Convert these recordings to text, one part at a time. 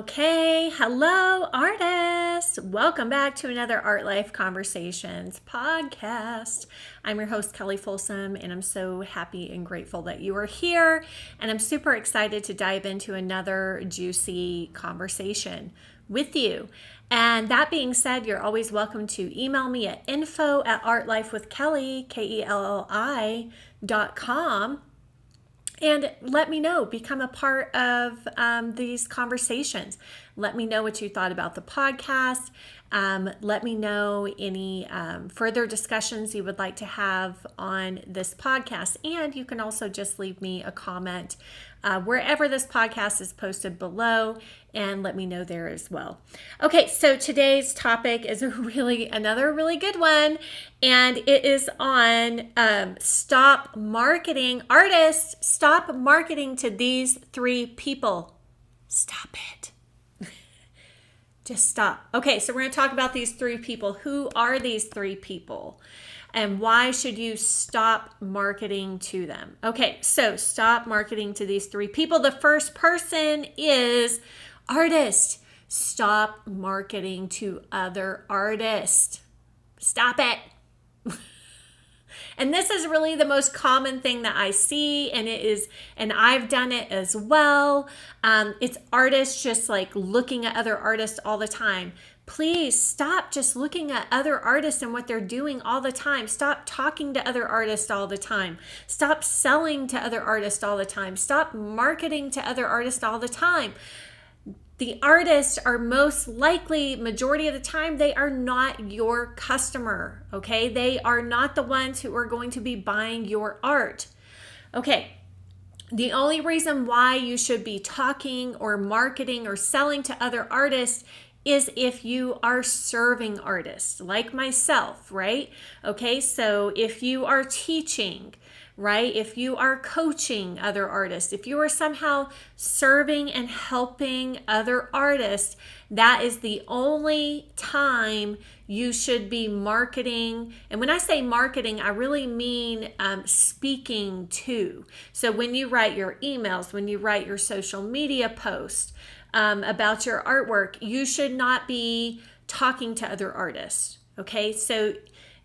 Okay, hello artists. Welcome back to another Art Life Conversations podcast. I'm your host, Kelly Folsom, and I'm so happy and grateful that you are here. And I'm super excited to dive into another juicy conversation with you. And that being said, you're always welcome to email me at info@artlifewithkelly, KELLI.com. And let me know, become a part of these conversations. Let me know what you thought about the podcast. Let me know any further discussions you would like to have on this podcast. And you can also just leave me a comment wherever this podcast is posted below and let me know there as well. Okay, so today's topic is another really good one, and it is on stop marketing. Artists, stop marketing to these three people. Stop it. Just stop. Okay, so we're going to talk about these three people. Who are these three people? And why should you stop marketing to them? Okay, so stop marketing to these three people. The first person is artist. Stop marketing to other artists. Stop it. And this is really the most common thing that I see, and I've done it as well. It's artists just like looking at other artists all the time. Please stop just looking at other artists and what they're doing all the time. Stop talking to other artists all the time. Stop selling to other artists all the time. Stop marketing to other artists all the time. The artists are most likely, majority of the time, they are not your customer, okay? They are not the ones who are going to be buying your art. Okay, the only reason why you should be talking or marketing or selling to other artists is if you are serving artists, like myself, right? Okay, so if you are teaching, right? If you are coaching other artists, if you are somehow serving and helping other artists, that is the only time you should be marketing. And when I say marketing, I really mean speaking to. So when you write your emails, when you write your social media posts about your artwork, you should not be talking to other artists. Okay, so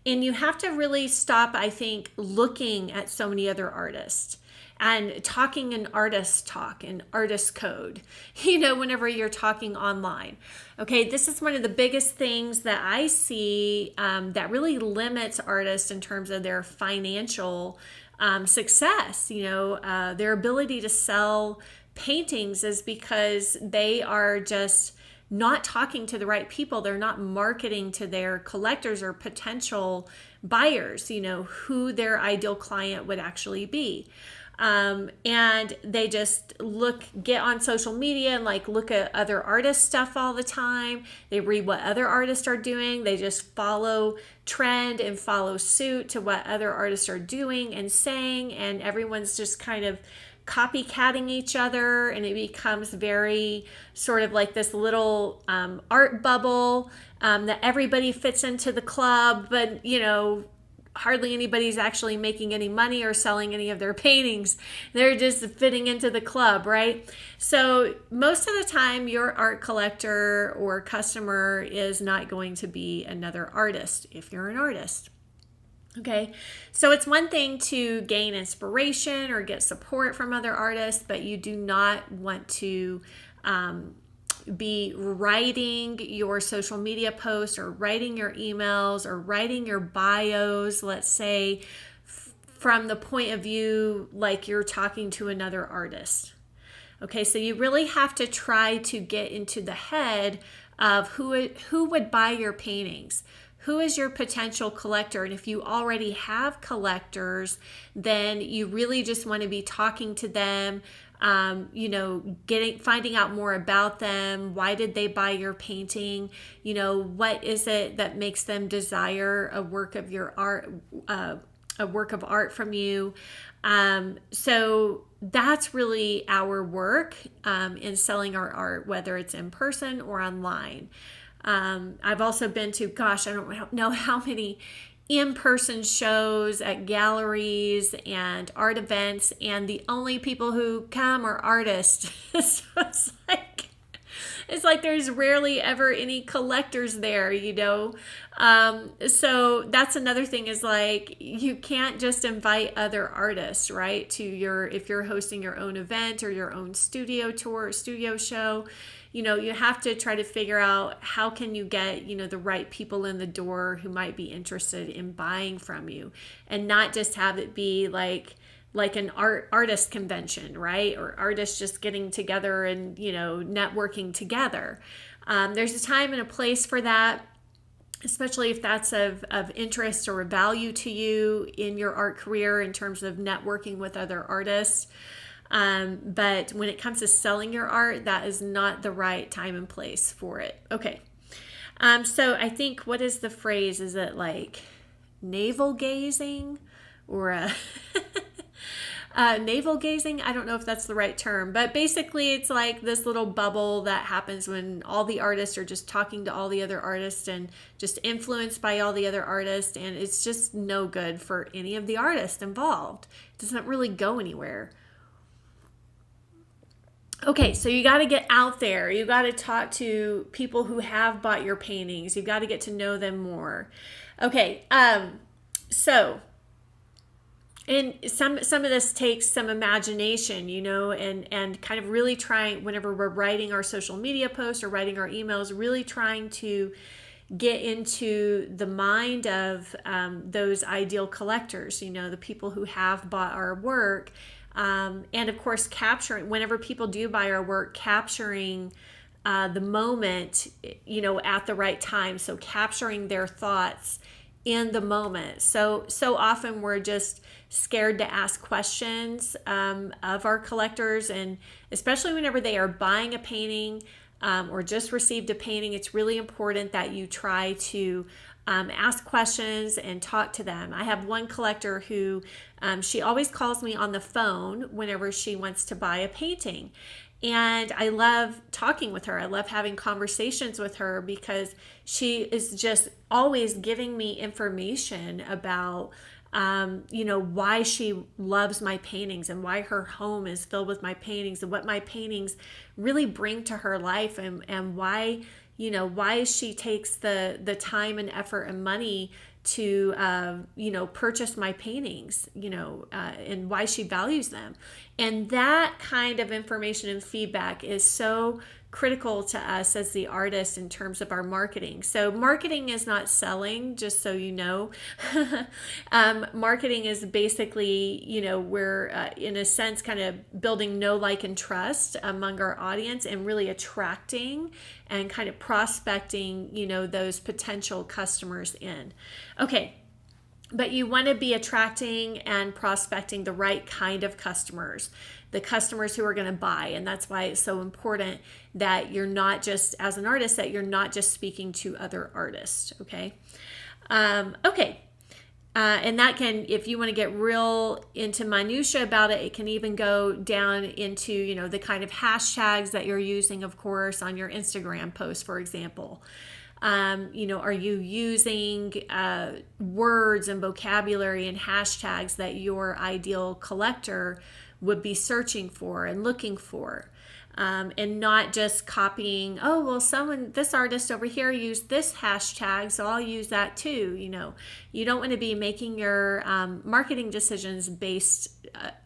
and you have to really stop, I think, looking at so many other artists and talking in artist talk and artist code, whenever you're talking online. Okay, this is one of the biggest things that I see that really limits artists in terms of their financial success. Their ability to sell paintings is because they are just not talking to the right people. They're not marketing to their collectors or potential buyers, who their ideal client would actually be. And they just get on social media and look at other artists' stuff all the time. They read what other artists are doing. They just follow trend and follow suit to what other artists are doing and saying. And everyone's just kind of copycatting each other, and it becomes very sort of like this little art bubble that everybody fits into the club, but hardly anybody's actually making any money or selling any of their paintings. They're just fitting into the club, right? So most of the time your art collector or customer is not going to be another artist if you're an artist. Okay, so it's one thing to gain inspiration or get support from other artists, but you do not want to be writing your social media posts or writing your emails or writing your bios, let's say, from the point of view like you're talking to another artist. Okay, so you really have to try to get into the head of who would buy your paintings. Who is your potential collector? And if you already have collectors, then you really just want to be talking to them, finding out more about them. Why did they buy your painting? What is it that makes them desire a work of your art, a work of art from you? So that's really our work in selling our art, whether it's in person or online. I've also been to, I don't know how many in-person shows at galleries and art events, and the only people who come are artists. So it's like, It's like there's rarely ever any collectors there, so that's another thing, is like you can't just invite other artists, right, to if you're hosting your own event or your own studio tour or studio show. You have to try to figure out how can you get, the right people in the door who might be interested in buying from you, and not just have it be like an artist convention, right? Or artists just getting together and, networking together. There's a time and a place for that, especially if that's of interest or value to you in your art career in terms of networking with other artists. But when it comes to selling your art, that is not the right time and place for it. Okay. So I think, what is the phrase? Is it like navel gazing or navel gazing? I don't know if that's the right term, but basically it's like this little bubble that happens when all the artists are just talking to all the other artists and just influenced by all the other artists. And it's just no good for any of the artists involved. It doesn't really go anywhere. Okay, so you got to get out there. You got to talk to people who have bought your paintings. You've got to get to know them more. Okay, so, and some of this takes some imagination, and kind of really trying, whenever we're writing our social media posts or writing our emails, really trying to get into the mind of those ideal collectors, the people who have bought our work. And of course, capturing, whenever people do buy our work, capturing the moment, at the right time. So capturing their thoughts in the moment. So often we're just scared to ask questions of our collectors, and especially whenever they are buying a painting or just received a painting, it's really important that you try to ask questions and talk to them. I have one collector who she always calls me on the phone whenever she wants to buy a painting. And I love talking with her. I love having conversations with her because she is just always giving me information about why she loves my paintings and why her home is filled with my paintings and what my paintings really bring to her life, and why she takes the time and effort and money to purchase my paintings, and why she values them. And that kind of information and feedback is so critical to us as the artist in terms of our marketing. So marketing is not selling, just so you know. Marketing is basically, we're in a sense kind of building know, like, and trust among our audience, and really attracting and kind of prospecting, those potential customers in. Okay. But you want to be attracting and prospecting the right kind of customers, the customers who are going to buy. And that's why it's so important that you're not just, as an artist, that you're not just speaking to other artists. Okay. And that can, if you want to get real into minutia about it, it can even go down into, the kind of hashtags that you're using, of course, on your Instagram posts, for example. Are you using words and vocabulary and hashtags that your ideal collector would be searching for and looking for? And not just copying, this artist over here used this hashtag, so I'll use that too. You don't want to be making your marketing decisions based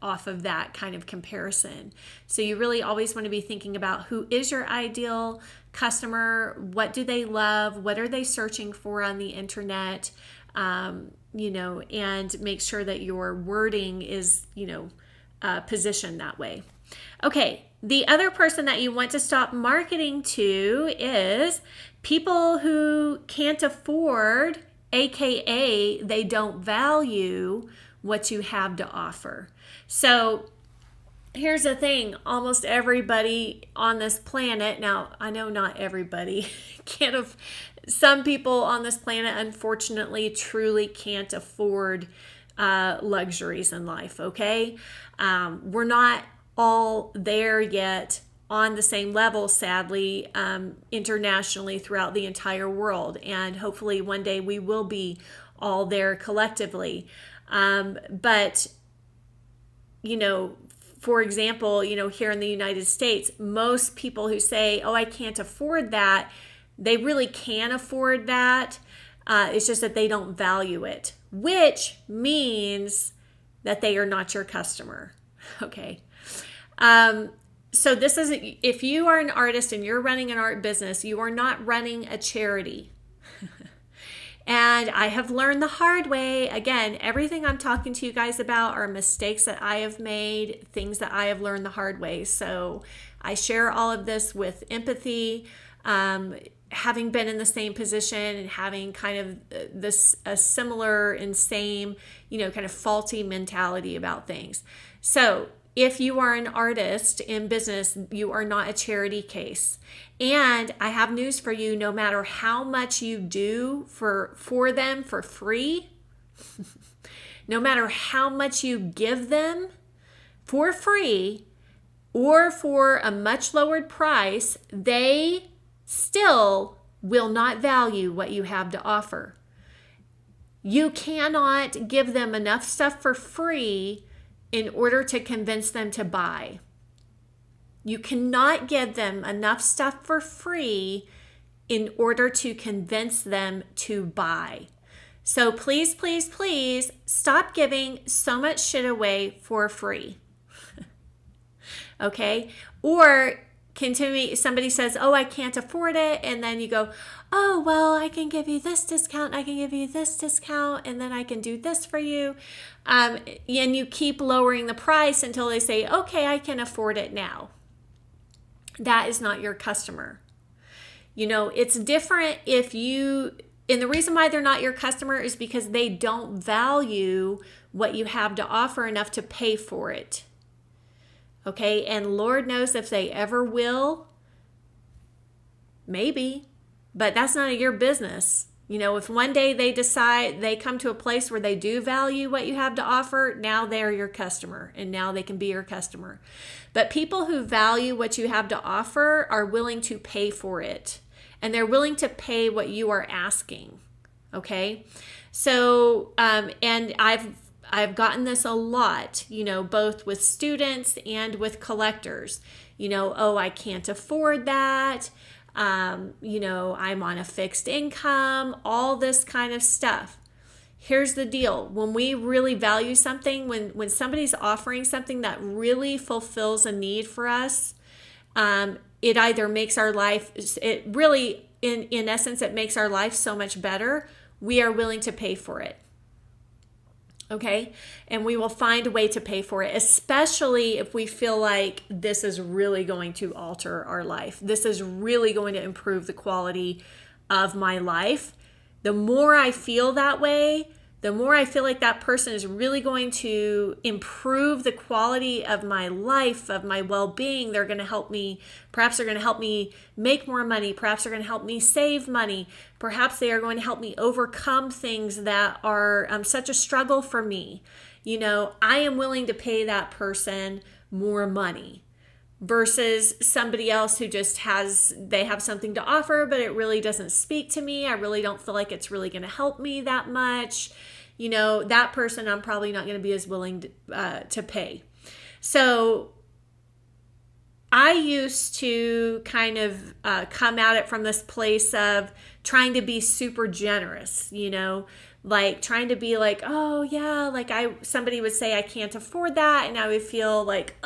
off of that kind of comparison. So you really always want to be thinking about who is your ideal customer, what do they love, what are they searching for on the internet, and make sure that your wording is, positioned that way. Okay. The other person that you want to stop marketing to is people who can't afford, aka they don't value what you have to offer. So here's the thing, almost everybody on this planet, now I know not everybody some people on this planet unfortunately truly can't afford luxuries in life, okay? We're not all there yet on the same level, sadly, internationally throughout the entire world. And hopefully one day we will be all there collectively. But for example, here in the United States, most people who say, oh, I can't afford that, they really can afford that. It's just that they don't value it, which means that they are not your customer. Okay. So this is, if you are an artist and you're running an art business, you are not running a charity. And I have learned the hard way. Again, everything I'm talking to you guys about are mistakes that I have made, things that I have learned the hard way. So I share all of this with empathy, having been in the same position and having kind of a similar and same, kind of faulty mentality about things. So if you are an artist in business, you are not a charity case. And I have news for you, no matter how much you do for them for free, no matter how much you give them for free or for a much lowered price, they still will not value what you have to offer. You cannot give them enough stuff for free in order to convince them to buy. You cannot give them enough stuff for free in order to convince them to buy. So please, please, please stop giving so much shit away for free. Okay? Or continue, somebody says, oh, I can't afford it. And then you go, oh, well, I can give you this discount. I can give you this discount. And then I can do this for you. And you keep lowering the price until they say, okay, I can afford it now. That is not your customer. It's different if you, and the reason why they're not your customer is because they don't value what you have to offer enough to pay for it. Okay, and Lord knows if they ever will, maybe, but that's none of your business. If one day they decide, they come to a place where they do value what you have to offer, now they're your customer and now they can be your customer. But people who value what you have to offer are willing to pay for it, and they're willing to pay what you are asking. Okay, so and I've gotten this a lot, both with students and with collectors. Oh, I can't afford that. I'm on a fixed income, all this kind of stuff. Here's the deal. When we really value something, when somebody's offering something that really fulfills a need for us, it either makes our life, it really, in essence, it makes our life so much better. We are willing to pay for it. Okay, and we will find a way to pay for it, especially if we feel like this is really going to alter our life. This is really going to improve the quality of my life. The more I feel that way, the more I feel like that person is really going to improve the quality of my life, of my well-being. They're going to help me, perhaps they're going to help me make more money. Perhaps they're going to help me save money. Perhaps they are going to help me overcome things that are such a struggle for me. I am willing to pay that person more money versus somebody else who just they have something to offer, but it really doesn't speak to me. I really don't feel like it's really going to help me that much. That person I'm probably not going to be as willing to pay. So I used to kind of come at it from this place of trying to be super generous, like trying to be like, oh yeah, like somebody would say I can't afford that, and I would feel like,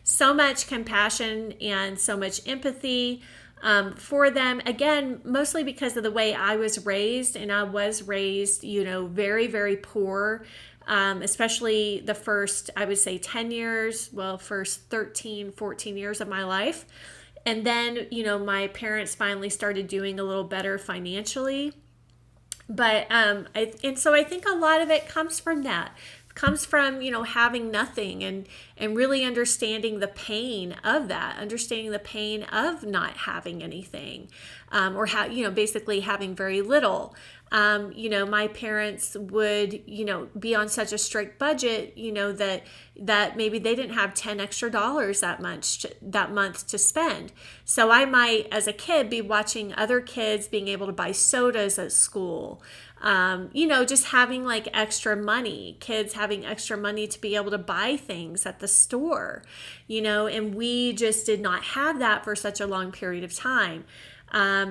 so much compassion and so much empathy for them. Again, mostly because of the way I was raised, and I was raised, very, very poor, especially the first, I would say 10 years, first 13, 14 years of my life. And then, my parents finally started doing a little better financially. But, so I think a lot of it comes from that. Comes from, having nothing and really understanding the pain of that, understanding the pain of not having anything, or basically having very little. My parents would, be on such a strict budget, that maybe they didn't have $10 extra that month to spend. So I might, as a kid, be watching other kids being able to buy sodas at school, just having like extra money, kids having extra money to be able to buy things at the store, and we just did not have that for such a long period of time.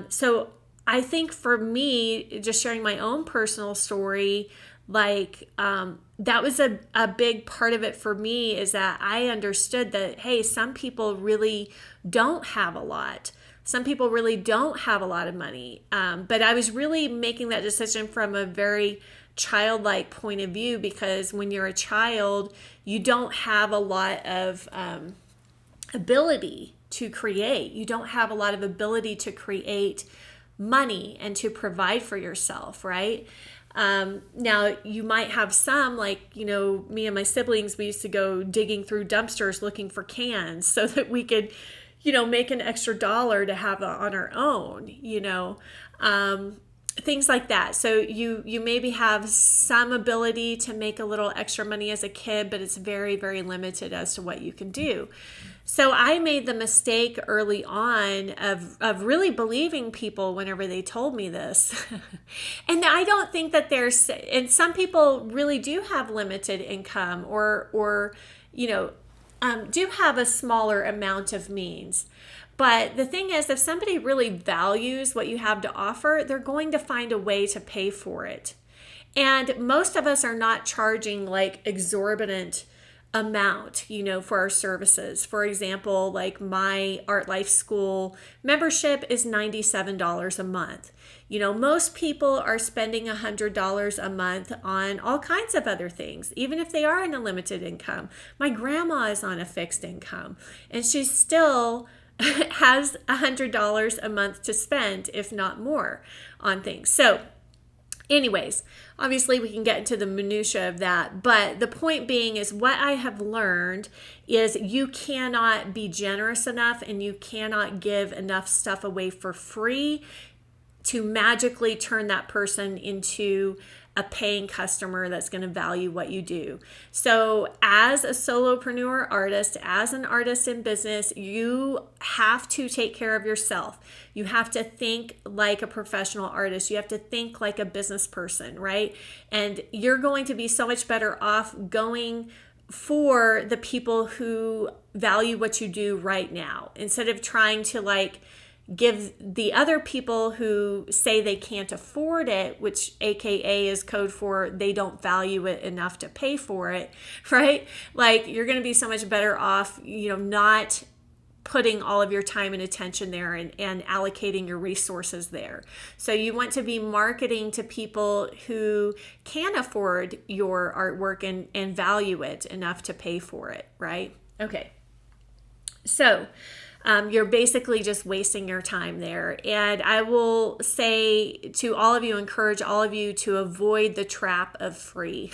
So I think for me, just sharing my own personal story, that was a big part of it for me, is that I understood that, hey, some people really don't have a lot. Some people really don't have a lot of money. But I was really making that decision from a very childlike point of view, because when you're a child, you don't have a lot of ability to create. You don't have a lot of ability to create money and to provide for yourself, right? Now you might have some, like, me and my siblings, we used to go digging through dumpsters looking for cans so that we could, make an extra dollar to have on our own, things like that. So you maybe have some ability to make a little extra money as a kid, but it's very, very limited as to what you can do. So I made the mistake early on of really believing people whenever they told me this. And I don't think that and some people really do have limited income or do have a smaller amount of means. But the thing is, if somebody really values what you have to offer, they're going to find a way to pay for it. And most of us are not charging like exorbitant amount, for our services. For example, like my Art Life School membership is $97 a month. Most people are spending $100 a month on all kinds of other things, even if they are in a limited income. My grandma is on a fixed income, and she still has $100 a month to spend, if not more, on things. So anyways, obviously we can get into the minutia of that, but the point being is, what I have learned is you cannot be generous enough and you cannot give enough stuff away for free to magically turn that person into a paying customer that's going to value what you do. So as a solopreneur artist, as an artist in business, you have to take care of yourself. You have to think like a professional artist. You have to think like a business person, right? And you're going to be so much better off going for the people who value what you do right now, instead of trying to give the other people who say they can't afford it, which AKA is code for they don't value it enough to pay for it, right? You're going to be so much better off, not putting all of your time and attention there and allocating your resources there. So you want to be marketing to people who can afford your artwork and value it enough to pay for it, right? Okay. So you're basically just wasting your time there. And I will say to all of you, encourage all of you to avoid the trap of free.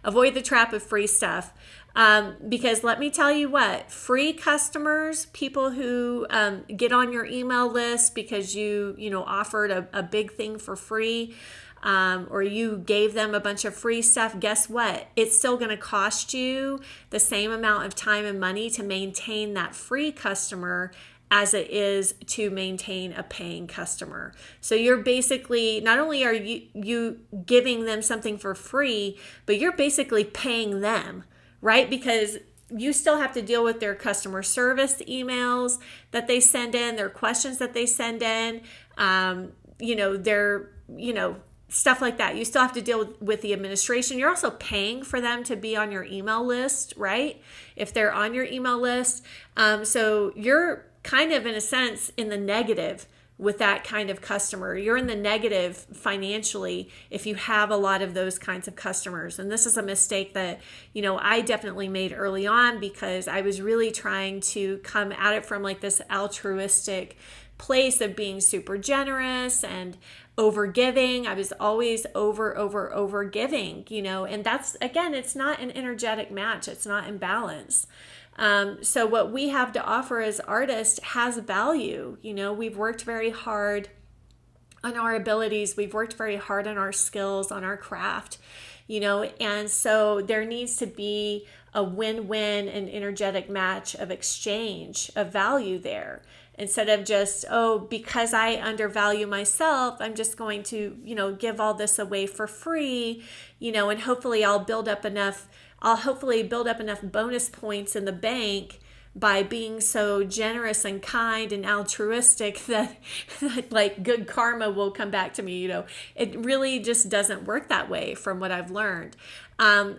Avoid the trap of free stuff. Because let me tell you what, free customers, people who get on your email list because you offered a big thing for free, or you gave them a bunch of free stuff, guess what? It's still going to cost you the same amount of time and money to maintain that free customer as it is to maintain a paying customer. So you're basically, not only are you giving them something for free, but you're basically paying them, right? Because you still have to deal with their customer service emails that they send in, their questions that they send in, their, stuff like that. You still have to deal with the administration. You're also paying for them to be on your email list, right? If they're on your email list. So you're kind of, in a sense, in the negative with that kind of customer. You're in the negative financially if you have a lot of those kinds of customers. And this is a mistake that, I definitely made early on, because I was really trying to come at it from this altruistic place of being super generous and over giving. I was always over giving, and that's, again, it's not an energetic match. It's not in balance. So what we have to offer as artists has value. We've worked very hard on our abilities. We've worked very hard on our skills, on our craft, and so there needs to be a win-win and energetic match of exchange of value there. instead of just, oh, because I undervalue myself, I'm just going to, give all this away for free, and hopefully I'll hopefully build up enough bonus points in the bank by being so generous and kind and altruistic that like good karma will come back to me. It really just doesn't work that way from what I've learned.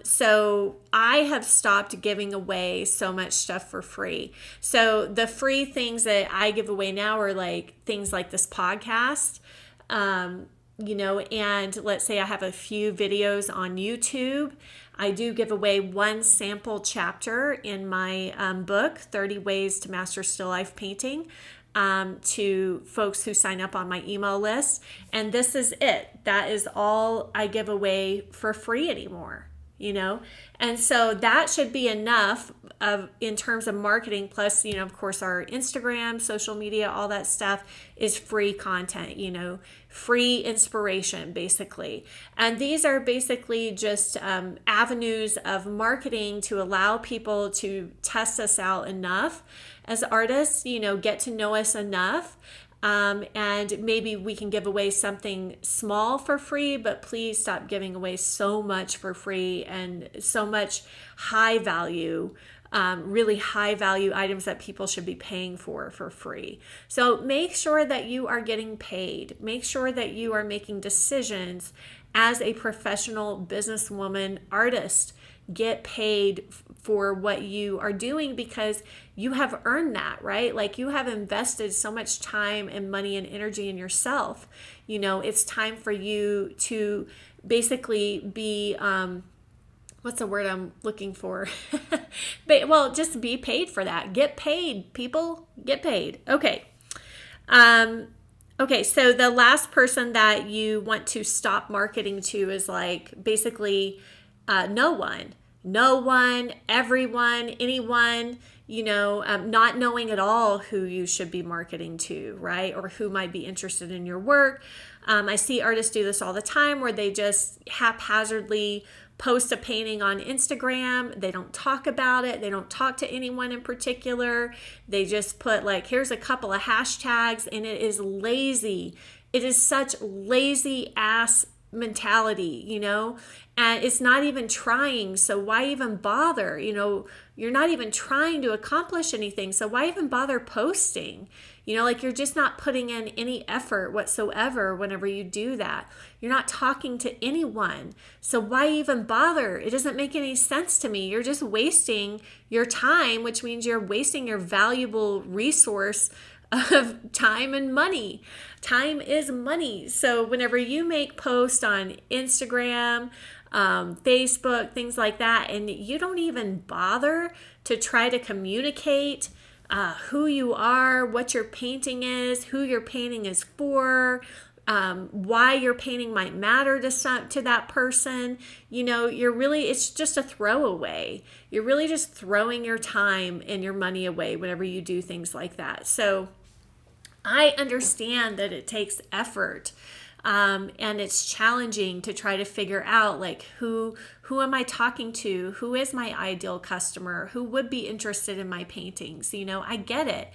So I have stopped giving away so much stuff for free. So the free things that I give away now are like things like this podcast, and let's say I have a few videos on YouTube. I do give away one sample chapter in my book, 30 Ways to Master Still Life Painting, to folks who sign up on my email list. And this is it. That is all I give away for free anymore, And so that should be enough in terms of marketing. Plus, of course, our Instagram, social media, all that stuff is free content, free inspiration, basically. And these are basically just avenues of marketing to allow people to test us out enough as artists, get to know us enough. And maybe we can give away something small for free, but please stop giving away so much for free and so much high value, really high value items that people should be paying for free. So make sure that you are getting paid. Make sure that you are making decisions as a professional businesswoman artist. Get paid for what you are doing because you have earned that, right? Like you have invested so much time and money and energy in yourself. It's time for you to basically be, what's the word I'm looking for? But, just be paid for that. Get paid, people. Get paid. Okay. Okay, so the last person that you want to stop marketing to is like basically no one, everyone, anyone, not knowing at all who you should be marketing to, right? Or who might be interested in your work. I see artists do this all the time where they just haphazardly post a painting on Instagram. They don't talk about it. They don't talk to anyone in particular. They just put like, here's a couple of hashtags, and it is lazy. It is such lazy ass mentality, and it's not even trying. So why even bother? You're not even trying to accomplish anything. So why even bother posting? Like you're just not putting in any effort whatsoever whenever you do that. You're not talking to anyone. So why even bother? It doesn't make any sense to me. You're just wasting your time, which means you're wasting your valuable resource of time and money. Time is money. So whenever you make posts on Instagram, Facebook, things like that, and you don't even bother to try to communicate who you are, what your painting is, who your painting is for, why your painting might matter to that person, it's just a throwaway. You're really just throwing your time and your money away whenever you do things like that. So I understand that it takes effort. And it's challenging to try to figure out like who am I talking to? Who is my ideal customer? Who would be interested in my paintings? I get it.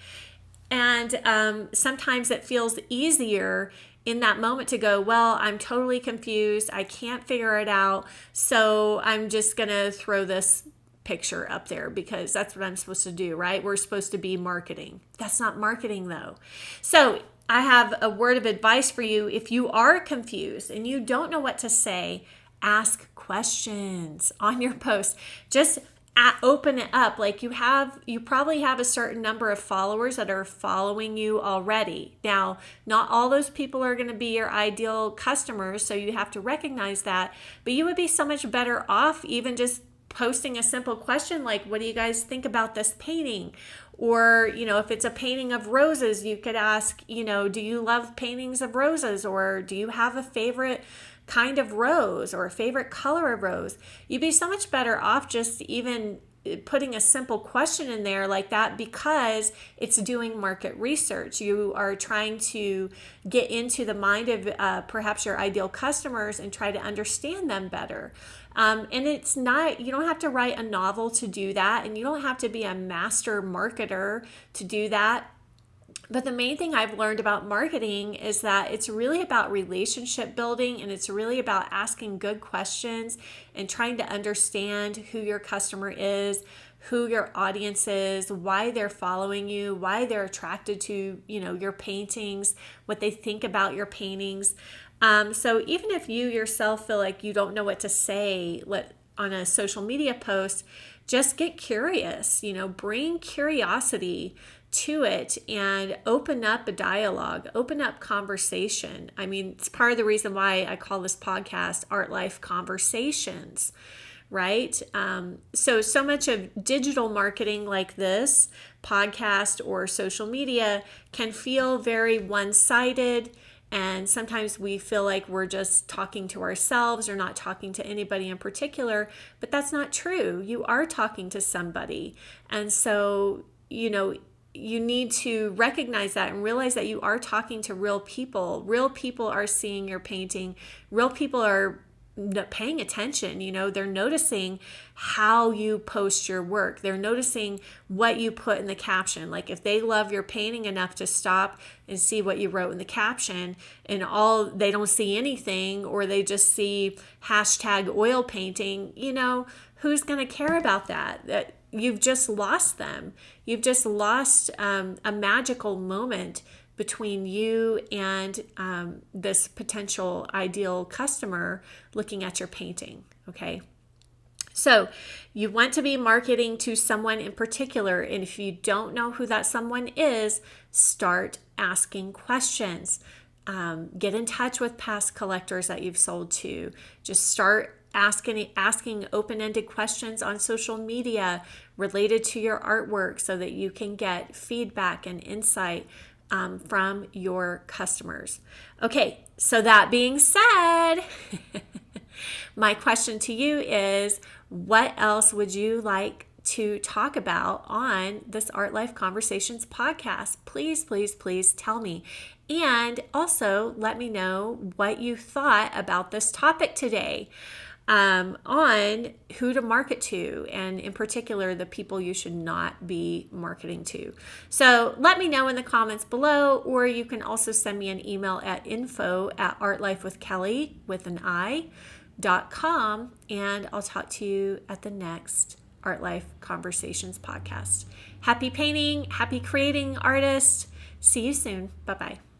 And sometimes it feels easier in that moment to go, well, I'm totally confused. I can't figure it out. So I'm just going to throw this picture up there because that's what I'm supposed to do, right? We're supposed to be marketing. That's not marketing though. So I have a word of advice for you. If you are confused and you don't know what to say, ask questions on your post. Just open it up. Like you probably have a certain number of followers that are following you already. Now, not all those people are going to be your ideal customers, so you have to recognize that. But you would be so much better off even just posting a simple question like, what do you guys think about this painting? Or, if it's a painting of roses, you could ask, do you love paintings of roses? Or do you have a favorite kind of rose or a favorite color of rose? You'd be so much better off just even putting a simple question in there like that because it's doing market research. You are trying to get into the mind of perhaps your ideal customers and try to understand them better. And it's not, you don't have to write a novel to do that, and you don't have to be a master marketer to do that. But the main thing I've learned about marketing is that it's really about relationship building, and it's really about asking good questions and trying to understand who your customer is, who your audience is, why they're following you, why they're attracted to, your paintings, what they think about your paintings. So even if you yourself feel like you don't know what to say on a social media post, just get curious, bring curiosity to it and open up a dialogue, open up conversation. I mean, it's part of the reason why I call this podcast Art Life Conversations, right? So much of digital marketing like this podcast or social media can feel very one-sided. And sometimes we feel like we're just talking to ourselves or not talking to anybody in particular, but that's not true. You are talking to somebody. And so, you need to recognize that and realize that you are talking to real people. Real people are seeing your painting. Real people are paying attention. They're noticing how you post your work. They're noticing what you put in the caption. Like if they love your painting enough to stop and see what you wrote in the caption, and they don't see anything, or they just see #oil painting, who's going to care about that? You've just lost them. You've just lost a magical moment between you and this potential ideal customer looking at your painting, okay? So you want to be marketing to someone in particular, and if you don't know who that someone is, start asking questions. Get in touch with past collectors that you've sold to. Just start asking open-ended questions on social media related to your artwork so that you can get feedback and insight from your customers. Okay, so that being said, my question to you is, what else would you like to talk about on this Art Life Conversations podcast? Please, please, please tell me. And also let me know what you thought about this topic today. On who to market to, and in particular, the people you should not be marketing to. So let me know in the comments below, or you can also send me an email at info@artlifewithkelly.com, and I'll talk to you at the next Art Life Conversations podcast. Happy painting, happy creating, artist. See you soon. Bye-bye.